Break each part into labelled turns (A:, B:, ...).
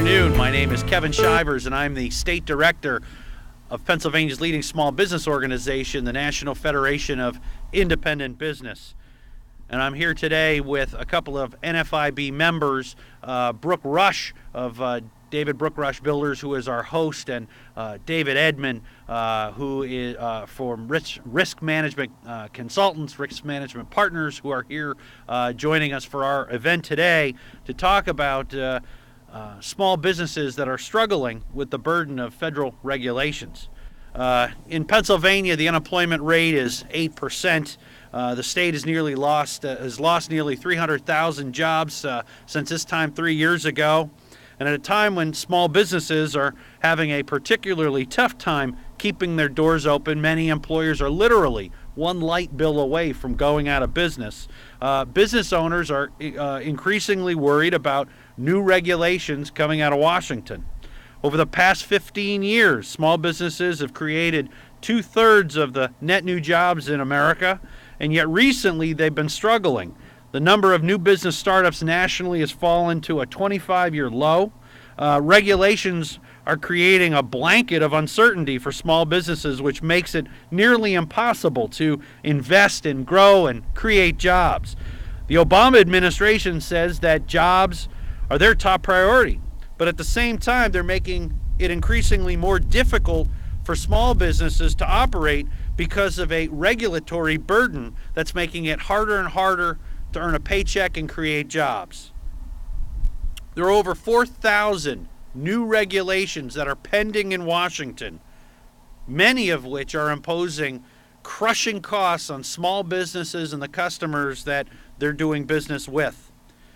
A: afternoon. My name is Kevin Shivers, and I'm the State Director of Pennsylvania's leading small business organization, the National Federation of Independent Business. And I'm here today with a couple of NFIB members, Brooke Rush of David Brooke Rush Builders, who is our host, and David Edman, who is from risk management consultants, risk management partners, who are here joining us for our event today to talk about small businesses that are struggling with the burden of federal regulations. In Pennsylvania, the unemployment rate is 8%. The state has lost nearly 300,000 jobs since this time 3 years ago. And at a time when small businesses are having a particularly tough time keeping their doors open, many employers are literally one light bill away from going out of business. Business owners are increasingly worried about new regulations coming out of Washington. Over the past 15 years, small businesses have created 2/3 of the net new jobs in America, and yet recently they've been struggling. The number of new business startups nationally has fallen to a 25-year low. Regulations are creating a blanket of uncertainty for small businesses, which makes it nearly impossible to invest and grow and create jobs. The Obama administration says that jobs are their top priority, but at the same time, they're making it increasingly more difficult for small businesses to operate because of a regulatory burden that's making it harder and harder to earn a paycheck and create jobs. There are over 4,000 new regulations that are pending in Washington, many of which are imposing crushing costs on small businesses and the customers that they're doing business with.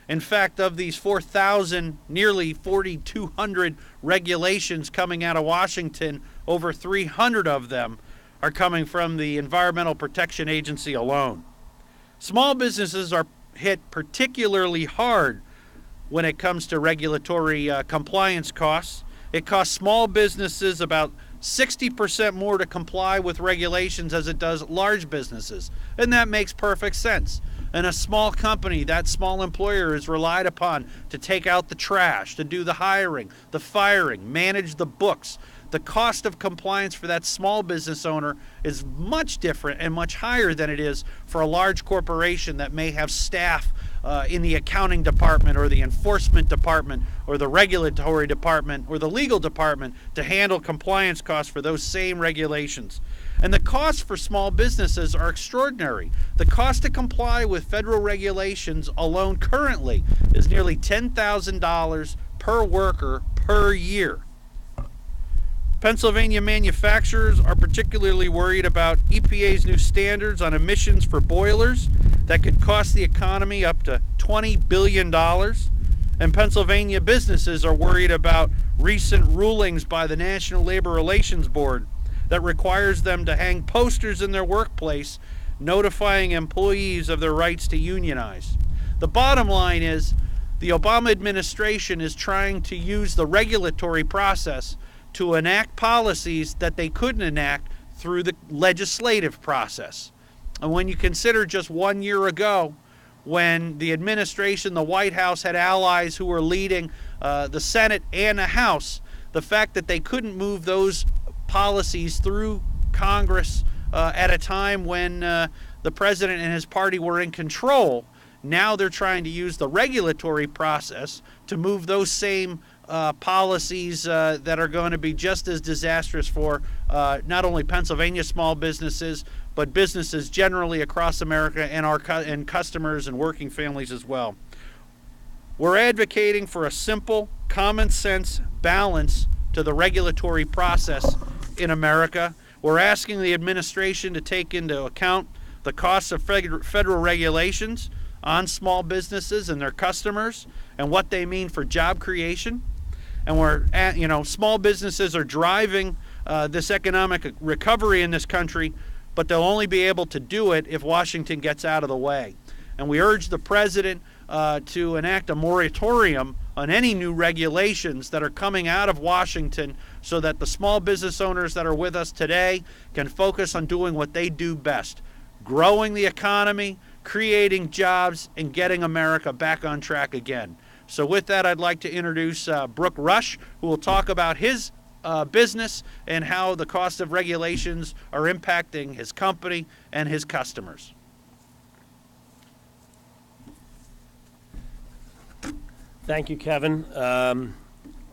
A: In fact, of these 4,000, nearly 4,200 regulations coming out of Washington, over 300 of them are coming from the Environmental Protection Agency alone. Small businesses are hit particularly hard when it comes to regulatory compliance costs. It costs small businesses about 60% more to comply with regulations as it does large businesses, and that makes perfect sense. In a small company, that small employer is relied upon to take out the trash, to do the hiring, the firing, manage the books. The cost of compliance for that small business owner is much different and much higher than it is for a large corporation that may have staff in the accounting department or the enforcement department or the regulatory department or the legal department to handle compliance costs for those same regulations. And the costs for small businesses are extraordinary. The cost to comply with federal regulations alone currently is nearly $10,000 per worker per year. Pennsylvania manufacturers are particularly worried about EPA's new standards on emissions for boilers that could cost the economy up to $20 billion. And Pennsylvania businesses are worried about recent rulings by the National Labor Relations Board that requires them to hang posters in their workplace notifying employees of their rights to unionize. The bottom line is the Obama administration is trying to use the regulatory process to enact policies that they couldn't enact through the legislative process. And when you consider just 1 year ago, when the administration, the White House, had allies who were leading the Senate and the House, the fact that they couldn't move those policies through Congress at a time when the president and his party were in control, now they're trying to use the regulatory process to move those same policies that are going to be just as disastrous for not only Pennsylvania small businesses, but businesses generally across America and customers and working families as well. We're advocating for a simple, common sense balance to the regulatory process in America. We're asking the administration to take into account the costs of federal regulations on small businesses and their customers and what they mean for job creation. And small businesses are driving this economic recovery in this country, but they'll only be able to do it if Washington gets out of the way. And we urge the president to enact a moratorium on any new regulations that are coming out of Washington so that the small business owners that are with us today can focus on doing what they do best, growing the economy, creating jobs, and getting America back on track again. So with that, I'd like to introduce Brooke Rush, who will talk about his business and how the cost of regulations are impacting his company and his customers.
B: Thank you, Kevin.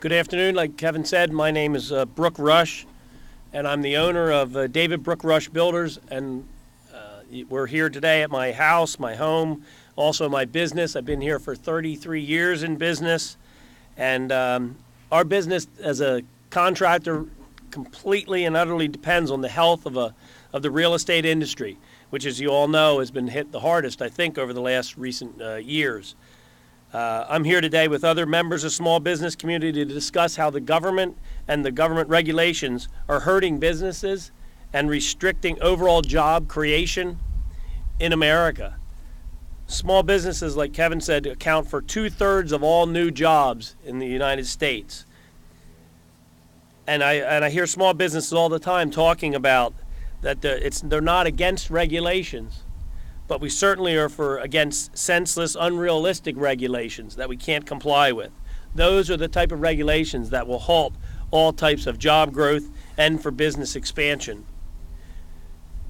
B: Good afternoon. Like Kevin said, my name is Brooke Rush, and I'm the owner of David Brooke Rush Builders, and we're here today at my house, my home, also my business. I've been here for 33 years in business, and our business as a contractor completely and utterly depends on the health of the real estate industry, which, as you all know, has been hit the hardest, I think, over the last recent years. I'm here today with other members of the small business community to discuss how the government and the government regulations are hurting businesses and restricting overall job creation in America. Small businesses, like Kevin said, account for 2/3 of all new jobs in the United States. And I hear small businesses all the time talking about that they're not against regulations, but we certainly are against senseless, unrealistic regulations that we can't comply with. Those are the type of regulations that will halt all types of job growth and for business expansion.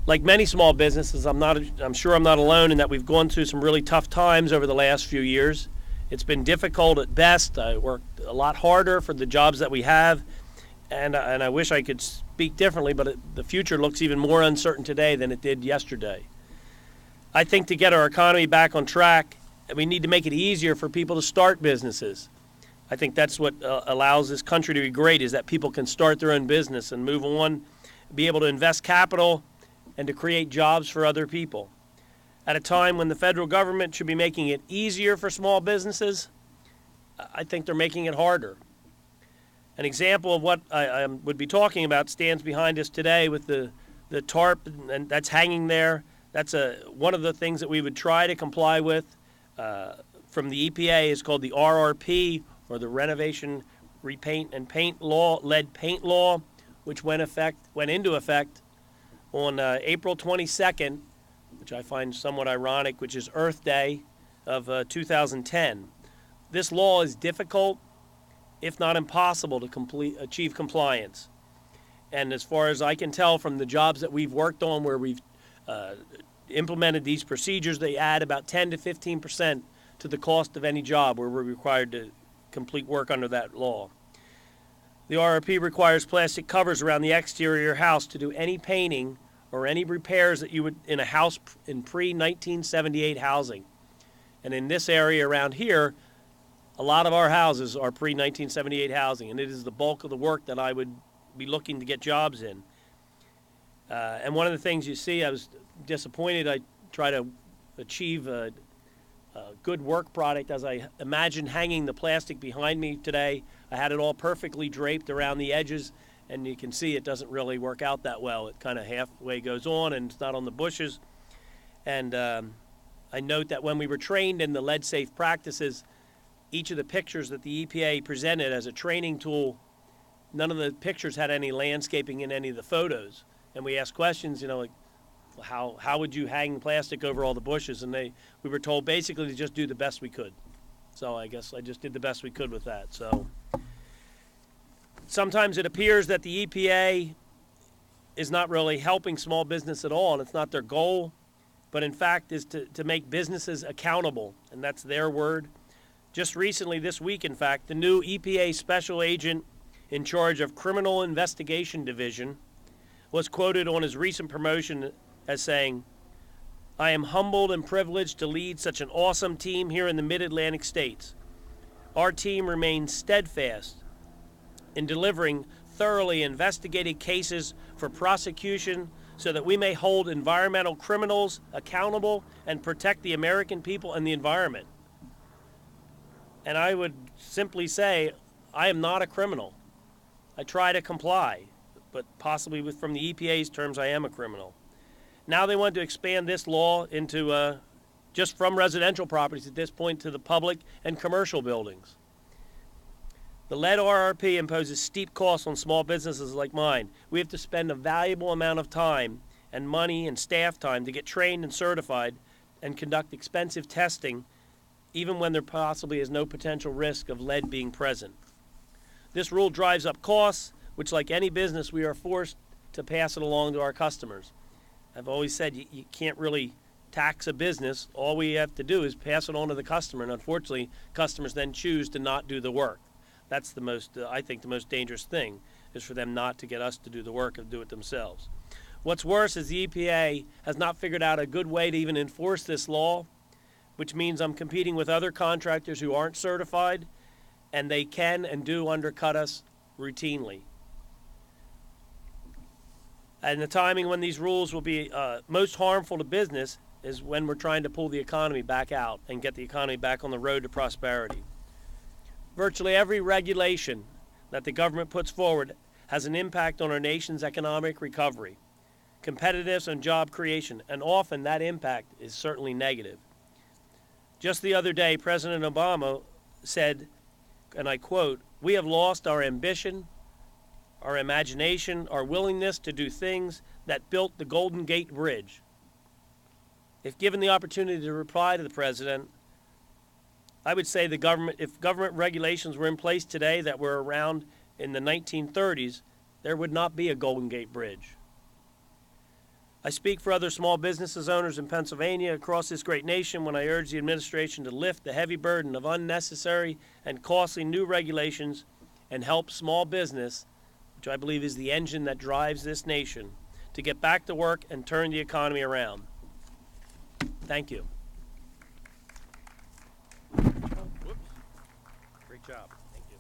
B: Like many small businesses, I'm sure I'm not alone in that we've gone through some really tough times over the last few years. It's been difficult at best. I worked a lot harder for the jobs that we have, and I wish I could speak differently, but the future looks even more uncertain today than it did yesterday. I think to get our economy back on track, we need to make it easier for people to start businesses. I think that's what allows this country to be great, is that people can start their own business and move on, be able to invest capital, and to create jobs for other people. At a time when the federal government should be making it easier for small businesses, I think they're making it harder. An example of what I would be talking about stands behind us today with the tarp and that's hanging there. That's one of the things that we would try to comply with from the EPA is called the RRP, or the Renovation, Repaint, and Paint Law, Lead Paint Law, which went into effect on April 22nd, which I find somewhat ironic, which is Earth Day of 2010. This law is difficult, if not impossible, to achieve compliance. And as far as I can tell from the jobs that we've worked on where we've implemented these procedures, they add about 10 to 15% to the cost of any job where we're required to complete work under that law. The RRP requires plastic covers around the exterior of your house to do any painting or any repairs that you would in a house in pre-1978 housing. And in this area around here, a lot of our houses are pre-1978 housing, and it is the bulk of the work that I would be looking to get jobs in. And one of the things you see, I was disappointed. I try to achieve a good work product as I imagine hanging the plastic behind me today. I had it all perfectly draped around the edges, and you can see it doesn't really work out that well. It kind of halfway goes on, and it's not on the bushes. And I note that when we were trained in the lead-safe practices, each of the pictures that the EPA presented as a training tool, none of the pictures had any landscaping in any of the photos. And we asked questions, like, how would you hang plastic over all the bushes? And we were told basically to just do the best we could. So I guess I just did the best we could with that. So sometimes it appears that the EPA is not really helping small business at all, and it's not their goal, but in fact is to make businesses accountable, and that's their word. Just recently, this week, in fact, the new EPA special agent in charge of Criminal Investigation Division was quoted on his recent promotion as saying, "I am humbled and privileged to lead such an awesome team here in the Mid-Atlantic states. Our team remains steadfast in delivering thoroughly investigated cases for prosecution so that we may hold environmental criminals accountable and protect the American people and the environment." And I would simply say, I am not a criminal. I try to comply, but possibly from the EPA's terms, I am a criminal. Now they want to expand this law into just from residential properties at this point to the public and commercial buildings. The lead RRP imposes steep costs on small businesses like mine. We have to spend a valuable amount of time and money and staff time to get trained and certified and conduct expensive testing even when there possibly is no potential risk of lead being present. This rule drives up costs, which, like any business, we are forced to pass it along to our customers. I've always said you can't really tax a business. All we have to do is pass it on to the customer, and unfortunately, customers then choose to not do the work. That's the most, I think, the most dangerous thing, is for them not to get us to do the work and do it themselves. What's worse is the EPA has not figured out a good way to even enforce this law, which means I'm competing with other contractors who aren't certified, and they can and do undercut us routinely. And the timing when these rules will be most harmful to business is when we're trying to pull the economy back out and get the economy back on the road to prosperity. Virtually every regulation that the government puts forward has an impact on our nation's economic recovery, competitiveness, and job creation, and often that impact is certainly negative. Just the other day, President Obama said, and I quote, "We have lost our ambition, our imagination, our willingness to do things that built the Golden Gate Bridge." If given the opportunity to reply to the president, I would say if government regulations were in place today that were around in the 1930s, there would not be a Golden Gate Bridge. I speak for other small businesses owners in Pennsylvania across this great nation when I urge the administration to lift the heavy burden of unnecessary and costly new regulations and help small business, which I believe is the engine that drives this nation, to get back to work and turn the economy around. Thank you.
A: Whoops. Great job.
B: Thank you.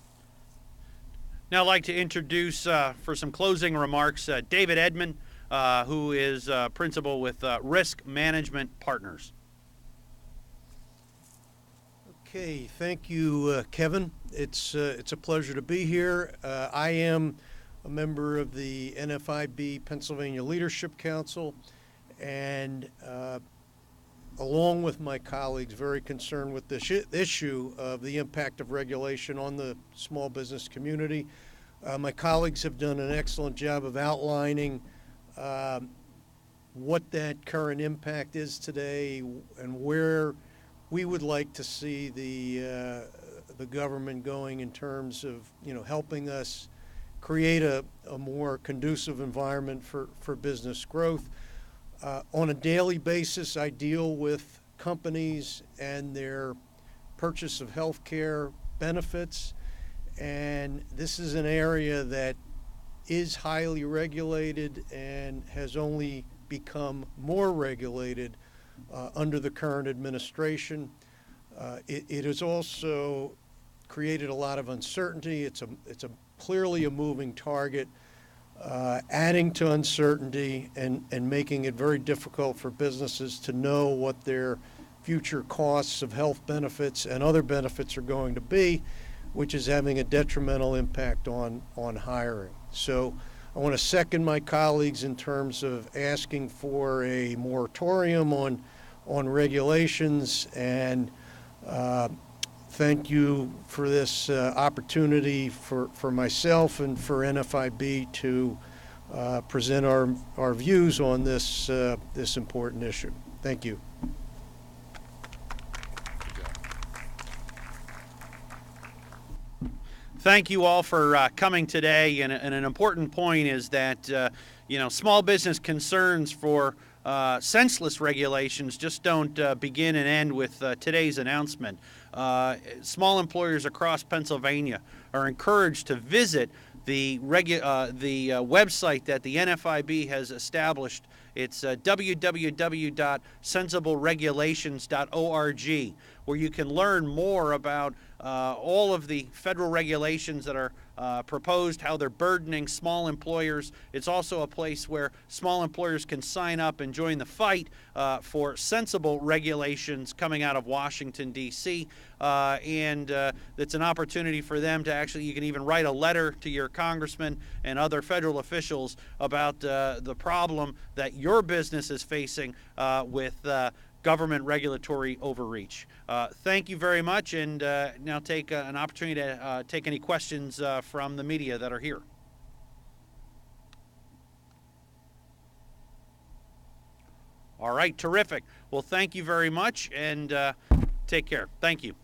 A: Now I'd like to introduce, for some closing remarks, David Edman, who is principal with Risk Management Partners.
C: Okay, thank you, Kevin. It's a pleasure to be here. I am a member of the NFIB Pennsylvania Leadership Council, and along with my colleagues, very concerned with this issue of the impact of regulation on the small business community. My colleagues have done an excellent job of outlining what that current impact is today and where we would like to see the government going in terms of helping us create a more conducive environment for business growth. On a daily basis, I deal with companies and their purchase of health care benefits, and this is an area that is highly regulated and has only become more regulated under the current administration. It has also created a lot of uncertainty. It's clearly a moving target, adding to uncertainty and making it very difficult for businesses to know what their future costs of health benefits and other benefits are going to be, which is having a detrimental impact on hiring. So I want to second my colleagues in terms of asking for a moratorium on regulations, and thank you for this opportunity for myself and for NFIB to present our views on this important issue. Thank you.
A: Thank you all for coming today. And an important point is that small business concerns for senseless regulations just don't begin and end with today's announcement. Small employers across Pennsylvania are encouraged to visit the website that the NFIB has established. It's www.sensibleregulations.org, where you can learn more about all of the federal regulations that are proposed, how they're burdening small employers. It's also a place where small employers can sign up and join the fight for sensible regulations coming out of Washington, D.C. And it's an opportunity for them to actually, you can even write a letter to your congressman and other federal officials about the problem that your business is facing with government regulatory overreach. Thank you very much, and now take an opportunity to take any questions from the media that are here. All right, terrific. Well, thank you very much, and Take care. Thank you.